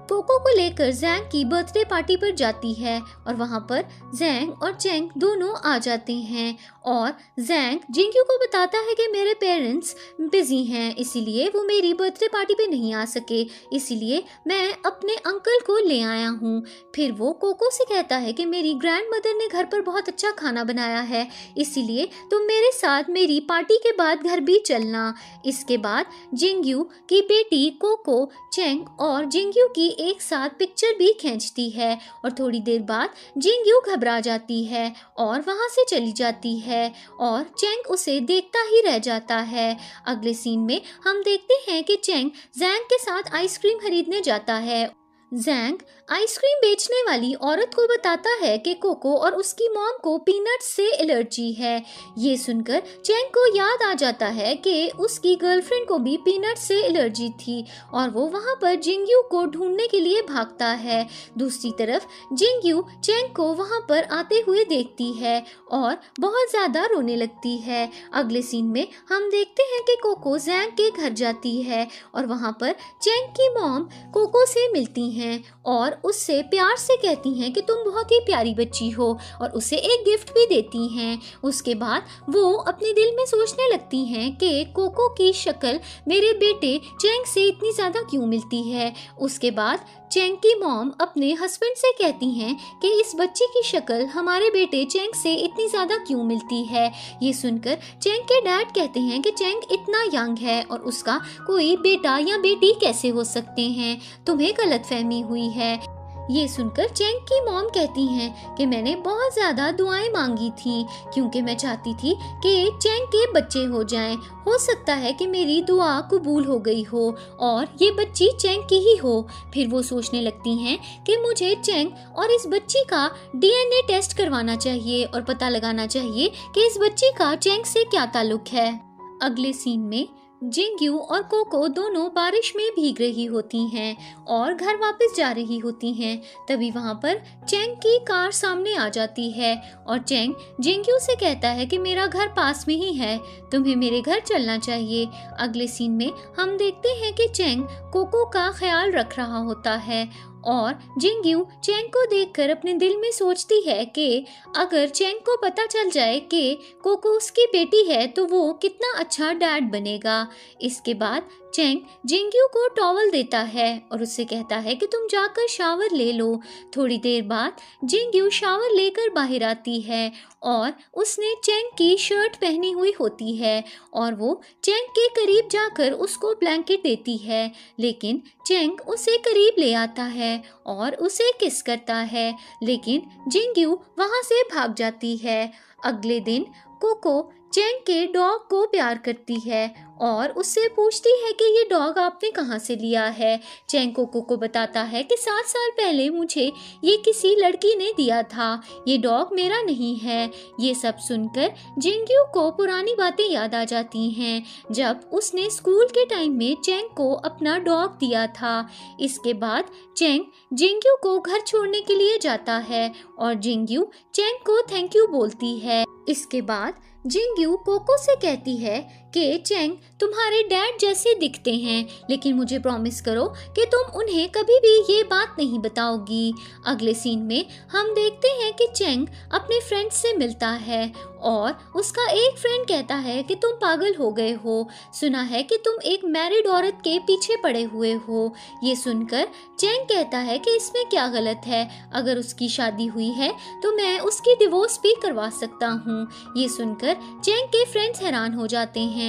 कोको को लेकर जैंग की बर्थडे पार्टी पर जाती है और वहां पर जैंग और चैंग दोनों आ जाते हैं और जैंग जिंगयू को बताता है कि मेरे पेरेंट्स बिजी हैं, इसीलिए वो मेरी बर्थडे पार्टी पे नहीं आ सके, इसीलिए मैं अपने अंकल को ले आया हूँ। फिर वो कोको से कहता है कि मेरी ग्रैंड मदर ने घर पर बहुत अच्छा खाना बनाया है, इसीलिए तुम मेरे साथ मेरी पार्टी के बाद घर भी चलना। इसके बाद जिंगयू की बेटी कोको चैंग और जिंगयू की एक साथ पिक्चर भी खींचती है और थोड़ी देर बाद जिंगयू घबरा जाती है और वहां से चली जाती है और चैंग उसे देखता ही रह जाता है। अगले सीन में हम देखते हैं कि चैंग जैंग के साथ आइसक्रीम खरीदने जाता है। जैंग आइसक्रीम बेचने वाली औरत को बताता है कि कोको और उसकी मॉम को पीनट्स से एलर्जी है। ये सुनकर चैंग को याद आ जाता है कि उसकी गर्लफ्रेंड को भी पीनट से एलर्जी थी और वो वहाँ पर जिंगयू को ढूंढने के लिए भागता है। दूसरी तरफ जिंगयू चैंग को वहाँ पर आते हुए देखती है और बहुत ज़्यादा रोने लगती है। अगले सीन में हम देखते हैं कि कोको जैंग के घर जाती है और वहाँ पर चैंग की मॉम कोको से मिलती हैं और उससे प्यार से कहती हैं कि तुम बहुत ही प्यारी बच्ची हो और उसे एक गिफ्ट भी देती हैं। उसके बाद वो अपने दिल में सोचने लगती हैं कि कोको की शक्ल मेरे बेटे चैंग से इतनी ज़्यादा क्यों मिलती है। उसके बाद चैंग की मॉम अपने हस्बैंड से कहती हैं कि इस बच्ची की शक्ल हमारे बेटे चैंग से इतनी ज़्यादा क्यों मिलती है। ये सुनकर चैंग के डैड कहते हैं कि चैंग इतना यंग है और उसका कोई बेटा या बेटी कैसे हो सकते हैं, तुम्हें गलतफहमी हुई है। ये सुनकर चैंग की मॉम कहती हैं कि मैंने बहुत ज़्यादा दुआएं मांगी थी क्योंकि मैं चाहती थी कि चैंग के बच्चे हो जाएं। हो सकता है कि मेरी दुआ कबूल हो गई हो और ये बच्ची चैंग की ही हो। फिर वो सोचने लगती हैं कि मुझे चैंग और इस बच्ची का डीएनए टेस्ट करवाना चाहिए और पता लगाना चाहिए कि इस बच्ची का चैंग से क्या ताल्लुक है। अगले सीन में जिंगयू और कोको दोनों बारिश में भीग रही होती हैं और घर वापस जा रही होती हैं। तभी वहाँ पर चैंग की कार सामने आ जाती है और चैंग जिंगयू से कहता है कि मेरा घर पास में ही है, तुम्हें मेरे घर चलना चाहिए। अगले सीन में हम देखते हैं कि चैंग कोको का ख्याल रख रहा होता है और जिंगयू चेंग को देखकर अपने दिल में सोचती है कि अगर चेंग को पता चल जाए कि कोको उसकी बेटी है तो वो कितना अच्छा डैड बनेगा। इसके बाद चेंग जिंगयू को टॉवल देता है और उससे कहता है कि तुम जाकर शावर ले लो। थोड़ी देर बाद जिंगयू शावर लेकर बाहर आती है और उसने चेंग की शर्ट पहनी हुई होती है और वो चेंग के करीब जाकर उसको ब्लैंकेट देती है, लेकिन चेंग उसे करीब ले आता है और उसे किस करता है, लेकिन जिंगयू वहां से भाग जाती है। अगले दिन कोको चेंग के डॉग को प्यार करती है और उससे पूछती है कि ये डॉग आपने कहाँ से लिया है। चेंग कोको को बताता है कि 7 साल पहले मुझे ये किसी लड़की ने दिया था, ये डॉग मेरा नहीं है। ये सब सुनकर जिंगयू को पुरानी बातें याद आ जाती हैं जब उसने स्कूल के टाइम में चेंग को अपना डॉग दिया था। इसके बाद चेंग जिंगयू को घर छोड़ने के लिए जाता है और जिंगयू चेंग को थैंक यू बोलती है। इसके बाद जिंगयू कोको से कहती है कि चेंग तुम्हारे डैड जैसे दिखते हैं, लेकिन मुझे प्रॉमिस करो कि तुम उन्हें कभी भी ये बात नहीं बताओगी। अगले सीन में हम देखते हैं कि चेंग अपने फ्रेंड्स से मिलता है और उसका एक फ्रेंड कहता है कि तुम पागल हो गए हो, सुना है कि तुम एक मैरिड औरत के पीछे पड़े हुए हो। ये सुनकर चेंग कहता है कि इसमें क्या गलत है, अगर उसकी शादी हुई है तो मैं उसकी डिवोर्स भी करवा सकता हूँ। ये सुनकर चेंग के फ्रेंड्स हैरान हो जाते हैं।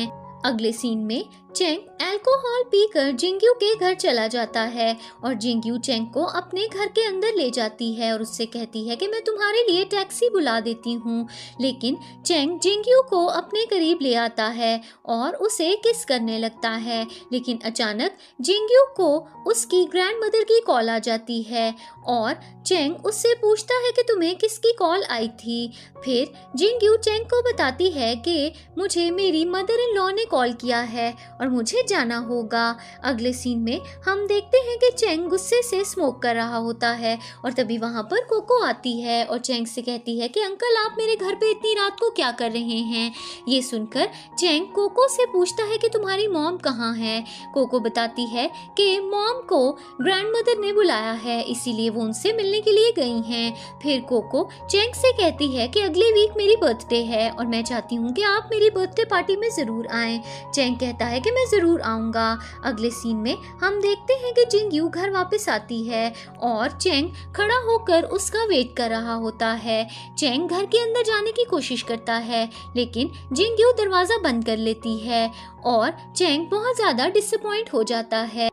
अगले सीन में चेंग अल्कोहल पीकर जिंगयू के घर चला जाता है और जिंगयू चेंग को अपने घर के अंदर ले जाती है और उससे कहती है कि मैं तुम्हारे लिए टैक्सी बुला देती हूँ, लेकिन चेंग जिंगयू को अपने करीब ले आता है और उसे किस करने लगता है, लेकिन अचानक जिंगयू को उसकी ग्रैंडमदर की कॉल आ जाती है और चेंग उससे पूछता है कि तुम्हें किसकी कॉल आई थी। फिर जिंगयू चेंग को बताती है कि मुझे मेरी मदर इन लॉ ने कॉल किया है और मुझे जाना होगा। अगले सीन में हम देखते हैं कि चेंग गुस्से से स्मोक कर रहा होता है और तभी वहां पर कोको आती है और चेंग से कहती है कि अंकल आप मेरे घर पे इतनी रात को क्या कर रहे हैं। ये सुनकर चेंग कोको से पूछता है कि तुम्हारी मॉम कहाँ है। कोको बताती है कि मॉम को ग्रैंडमदर ने बुलाया है, इसीलिए वो उनसे मिलने के लिए गई हैं। फिर कोको चेंग से कहती है कि अगले वीक मेरी बर्थडे है और मैं चाहती हूँ कि आप मेरी बर्थडे पार्टी में जरूर आएं। चेंग कहता है कि मैं जरूर आऊंगा। अगले सीन में हम देखते हैं कि जिंगयू घर वापस आती है और चेंग खड़ा होकर उसका वेट कर रहा होता है। चेंग घर के अंदर जाने की कोशिश करता है, लेकिन जिंगयू दरवाजा बंद कर लेती है और चेंग बहुत ज्यादा डिसअपॉइंट हो जाता है।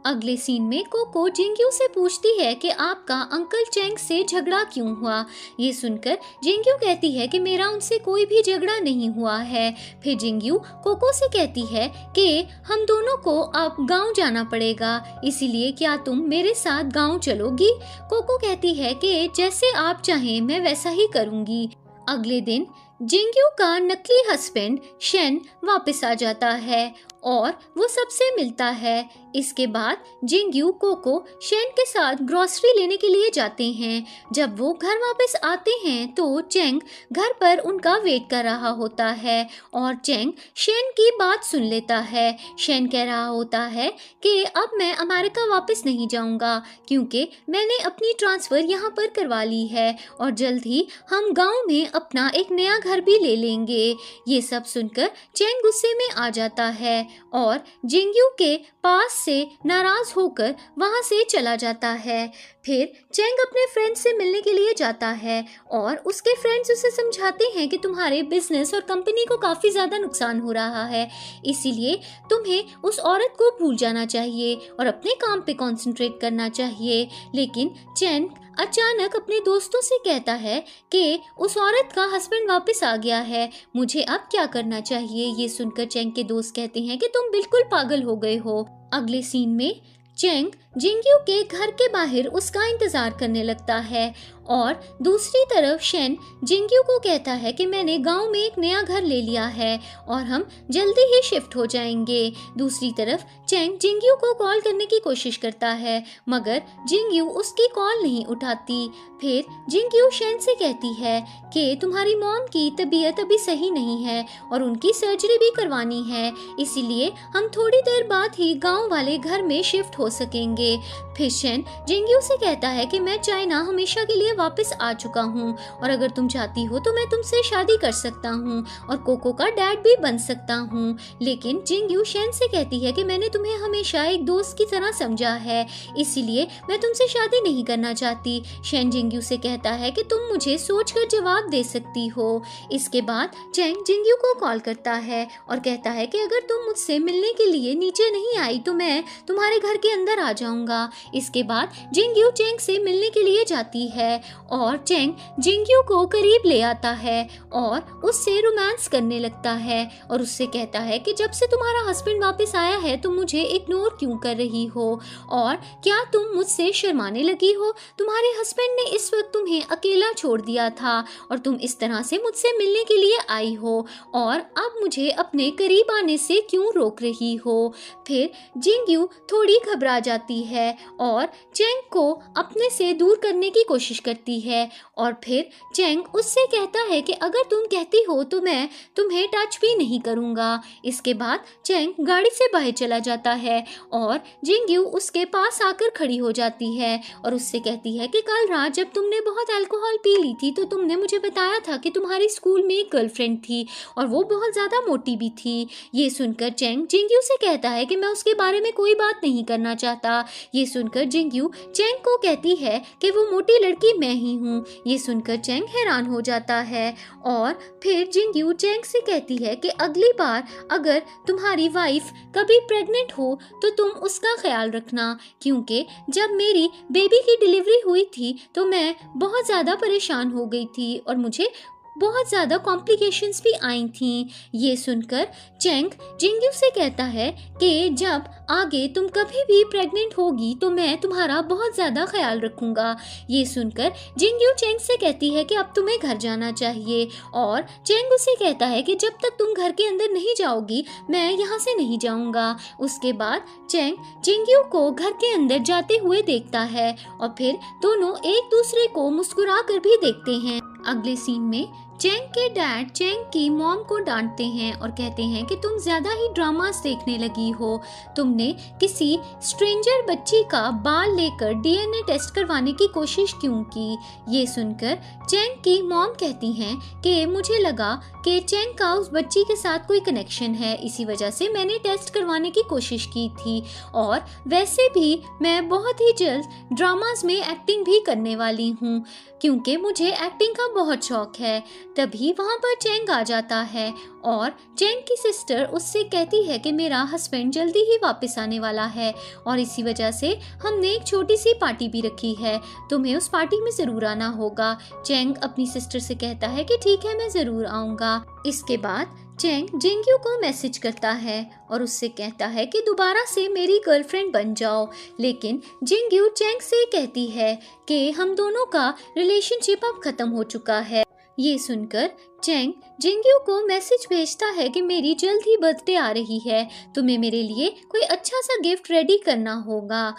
अगले सीन में कोको जिंगयू से पूछती है कि आपका अंकल चेंग से झगड़ा क्यों हुआ। ये सुनकर जिंगयू कहती है कि मेरा उनसे कोई भी झगड़ा नहीं हुआ है। फिर जिंगयू कोको से कहती है कि हम दोनों को अब गांव जाना पड़ेगा, इसीलिए क्या तुम मेरे साथ गांव चलोगी। कोको कहती है कि जैसे आप चाहें मैं वैसा ही करूंगी। अगले दिन जिंगयू का नकली हस्बैंड शेन वापस आ जाता है और वो सबसे मिलता है। इसके बाद जिंगयू कोको शेन के साथ ग्रोसरी लेने के लिए जाते हैं। जब वो घर वापस आते हैं तो चेंग घर पर उनका वेट कर रहा होता है और चेंग शेन की बात सुन लेता है। शेन कह रहा होता है कि अब मैं अमेरिका वापस नहीं जाऊंगा क्योंकि मैंने अपनी ट्रांसफ़र यहाँ पर करवा ली है और जल्द ही हम गांव में अपना एक नया घर भी ले लेंगे। ये सब सुनकर चेंग गुस्से में आ जाता है और जिंगयू के पास से नाराज होकर वहां से चला जाता है। फिर चेंग अपने फ्रेंड से मिलने के लिए जाता है और उसके फ्रेंड्स उसे समझाते हैं कि तुम्हारे बिजनेस और कंपनी को काफ़ी ज़्यादा नुकसान हो रहा है, इसीलिए तुम्हें उस औरत को भूल जाना चाहिए और अपने काम पे कंसंट्रेट करना चाहिए। लेकिन चेंग अचानक अपने दोस्तों से कहता है कि उस औरत का हस्बैंड वापस आ गया है, मुझे अब क्या करना चाहिए। ये सुनकर चेंग के दोस्त कहते हैं कि तुम बिल्कुल पागल हो गए हो। अगले सीन में चेंग जिंगयू के घर के बाहर उसका इंतजार करने लगता है और दूसरी तरफ शेन जिंगयू को कहता है कि मैंने गांव में एक नया घर ले लिया है और हम जल्दी ही शिफ्ट हो जाएंगे। दूसरी तरफ चेंग जिंगयू को कॉल करने की कोशिश करता है मगर जिंगयू उसकी कॉल नहीं उठाती। फिर जिंगयू शेन से कहती है कि तुम्हारी मॉम की तबीयत अभी सही नहीं है और उनकी सर्जरी भी करवानी है, इसीलिए हम थोड़ी देर बाद ही गाँव वाले घर में शिफ्ट हो सकेंगे। जाएंगे। फिर शेन जिंगयू से कहता है कि मैं चाइना हमेशा के लिए वापस आ चुका हूँ और अगर तुम चाहती हो तो मैं तुमसे शादी कर सकता हूँ और कोको का डैड भी बन सकता हूँ। लेकिन जिंगयू शेन से कहती है कि मैंने तुम्हें हमेशा एक दोस्त की तरह समझा है, इसीलिए मैं तुमसे शादी नहीं करना चाहती। शेन जिंगयू से कहता है कि तुम मुझे सोचकर जवाब दे सकती हो। इसके बाद चैंग जिंगयू को कॉल करता है और कहता है कि अगर तुम मुझसे मिलने के लिए नीचे नहीं आई तो मैं तुम्हारे घर के अंदर आ जाऊंगा। इसके बाद जिंगयू चैंग से मिलने के लिए जाती है और चैंग जिंगयू को करीब ले आता है और उससे रोमांस करने लगता है और उससे कहता है कि जब से तुम्हारा हस्बैंड वापस आया है तुम मुझे इग्नोर क्यों कर रही हो और क्या तुम मुझसे शर्माने लगी हो? तुम्हारे हस्बैंड ने इस वक्त तुम्हें अकेला छोड़ दिया था और तुम इस तरह से मुझसे मिलने के लिए आई हो और अब मुझे अपने करीब आने से क्यों रोक रही हो? फिर जिंगयू थोड़ी घबरा जाती है और चैंग को अपने से दूर करने की कोशिश करती है और फिर चैंग उससे कहता है कि अगर तुम कहती हो तो मैं तुम्हें टच भी नहीं करूंगा। इसके बाद चैंग गाड़ी से बाहर चला जाता है और जिंगयू उसके पास आकर खड़ी हो जाती है और उससे कहती है कि कल रात जब तुमने बहुत अल्कोहल पी ली थी तो तुमने मुझे बताया था कि तुम्हारी स्कूल में एक गर्लफ्रेंड थी और वो बहुत ज़्यादा मोटी भी थी। ये सुनकर चैंग जिंगयू से कहता है कि मैं उसके बारे में कोई बात नहीं करना चाहता। ये सुनकर जिंगयू चैंग को कहती है कि वो मोटी लड़की मैं ही हूँ। ये सुनकर चैंग हैरान हो जाता है और फिर जिंगयू चैंग से कहती है कि अगली बार अगर तुम्हारी वाइफ कभी प्रेग्नेंट हो तो तुम उसका ख्याल रखना, क्योंकि जब मेरी बेबी की डिलीवरी हुई थी तो मैं बहुत ज़्यादा परेशान हो गई थी और मुझे बहुत ज़्यादा कॉम्प्लिकेशंस भी आई थी। ये सुनकर चैंग जिंगयू से कहता है कि जब आगे तुम कभी भी प्रेग्नेंट होगी तो मैं तुम्हारा बहुत ज़्यादा ख्याल रखूँगा। ये सुनकर जिंगयू चैंग से कहती है कि अब तुम्हें घर जाना चाहिए और चैंग उसे कहता है कि जब तक तुम घर के अंदर नहीं जाओगी मैं यहाँ से नहीं जाऊँगा। उसके बाद चैंग जिंगयू को घर के अंदर जाते हुए देखता है और फिर दोनों एक दूसरे को मुस्कुरा कर भी देखते हैं। अगले सीन में चैंग के डैड चैंग की मॉम को डांटते हैं और कहते हैं कि तुम ज्यादा ही ड्रामास देखने लगी हो। तुमने किसी स्ट्रेंजर बच्ची का बाल लेकर डीएनए टेस्ट करवाने की कोशिश क्यों की? ये सुनकर चैंग की मॉम कहती हैं कि मुझे लगा कि चैंग का उस बच्ची के साथ कोई कनेक्शन है, इसी वजह से मैंने टेस्ट करवाने की कोशिश की थी और वैसे भी मैं बहुत ही जल्द ड्रामास में एक्टिंग भी करने वाली हूँ क्योंकि मुझे एक्टिंग का बहुत शौक है। तभी वहाँ पर चैंग आ जाता है और चैंग की सिस्टर उससे कहती है कि मेरा हस्बैंड जल्दी ही वापस आने वाला है और इसी वजह से हमने एक छोटी सी पार्टी भी रखी है, तुम्हें उस पार्टी में ज़रूर आना होगा। चैंग अपनी सिस्टर से कहता है कि ठीक है मैं ज़रूर आऊँगा। इसके बाद चैंग जिंगयू को मैसेज करता है और उससे कहता है कि दोबारा से मेरी गर्लफ्रेंड बन जाओ, लेकिन जिंगयू चैंग से कहती है कि हम दोनों का रिलेशनशिप अब खत्म हो चुका है। ये सुनकर चैंग जिंगयू को मैसेज भेजता है कि मेरी जल्द ही बर्थडे आ रही है, तुम्हें मेरे लिए कोई अच्छा सा गिफ्ट रेडी करना होगा।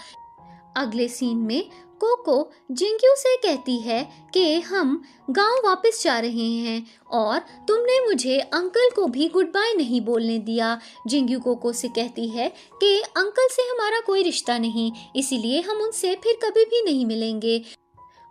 अगले सीन में कोको जिंगयू से कहती है कि हम गांव वापस जा रहे हैं और तुमने मुझे अंकल को भी गुड बाय नहीं बोलने दिया। जिंगयू कोको से कहती है कि अंकल से हमारा कोई रिश्ता नहीं, इसीलिए हम उनसे फिर कभी भी नहीं मिलेंगे।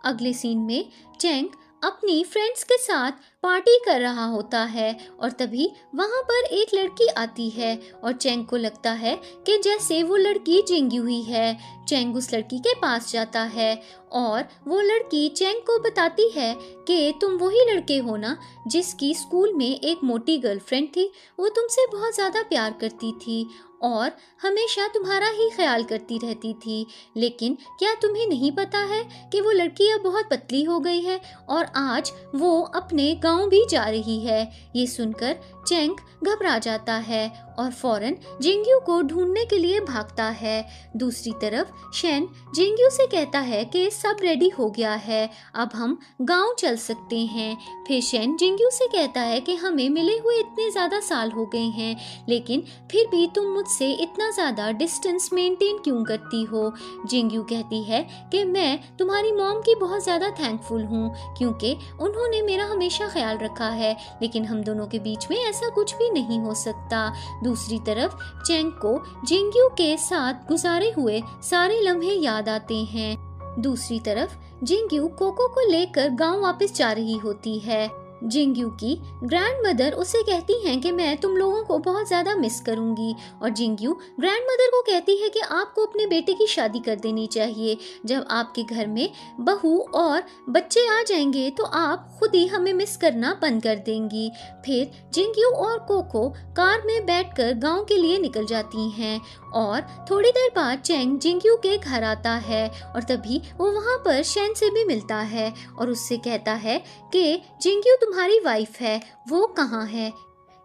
अगले सीन में चैंग अपनी फ्रेंड्स के साथ पार्टी कर रहा होता है और तभी वहाँ पर एक लड़की आती है और चैंग को लगता है कि जैसे वो लड़की जिंगयू ही है। चैंग उस लड़की के पास जाता है और वो लड़की चैंग को बताती है कि तुम वही लड़के हो ना जिसकी स्कूल में एक मोटी गर्लफ्रेंड थी, वो तुमसे बहुत ज़्यादा प्यार करती थी और हमेशा तुम्हारा ही ख्याल करती रहती थी, लेकिन क्या तुम्हें नहीं पता है कि वो लड़की अब बहुत पतली हो गई है और आज वो अपने गांव भी जा रही है। ये सुनकर चैंग घबरा जाता है और फौरन जिंगयू को ढूंढने के लिए भागता है। दूसरी तरफ शेन जिंगयू से कहता है कि सब रेडी हो गया है, अब हम गांव चल सकते हैं। फिर शेन जिंगयू से कहता है कि हमें मिले हुए इतने ज़्यादा साल हो गए हैं, लेकिन फिर भी तुम मुझसे इतना ज़्यादा डिस्टेंस मेंटेन क्यों करती हो? जिंगयू कहती है कि मैं तुम्हारी मॉम की बहुत ज़्यादा थैंकफुल हूँ क्योंकि उन्होंने मेरा हमेशा ख्याल रखा है, लेकिन हम दोनों के बीच में ऐसा ऐसा कुछ भी नहीं हो सकता। दूसरी तरफ चेंग को जिंगयू के साथ गुजारे हुए सारे लम्हे याद आते हैं। दूसरी तरफ जिंगयू कोको को लेकर गांव वापस जा रही होती है। जिंगयू की ग्रैंडमदर उसे कहती हैं कि मैं तुम लोगों को बहुत ज़्यादा मिस करूंगी, और जिंगयू ग्रैंडमदर को कहती है कि आपको अपने बेटे की शादी कर देनी चाहिए। जब आपके घर में बहू और बच्चे आ जाएंगे तो आप खुद ही हमें मिस करना बंद कर देंगी। फिर जिंगयू और कोको कार में बैठकर गांव के लिए निकल जाती हैं, और थोड़ी देर बाद चेंग जिंगयू के घर आता है, और तभी वो वहाँ पर शेन से भी मिलता है और उससे कहता है कि जिंगयू तुम्हारी वाइफ है, वो कहाँ है।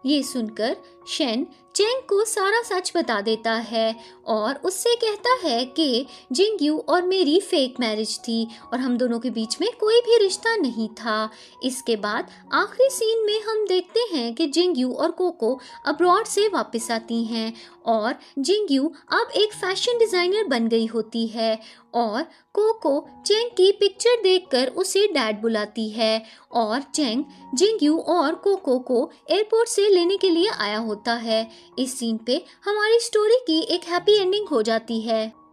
ये सुनकर शेन चेंग को सारा सच बता देता है और उससे कहता है कि जिंगयू और मेरी फेक मैरिज थी और हम दोनों के बीच में कोई भी रिश्ता नहीं था। इसके बाद आखिरी सीन में हम देखते हैं कि जिंगयू और कोको अब्रॉड से वापस आती हैं और जिंगयू अब एक फैशन डिज़ाइनर बन गई होती है, और कोको चेंग की पिक्चर देखकर उसे डैड बुलाती है, और चेंग जिंगयू और कोको को एयरपोर्ट से लेने के लिए आया होता है। इस सीन पे हमारी स्टोरी की एक हैप्पी एंडिंग हो जाती है।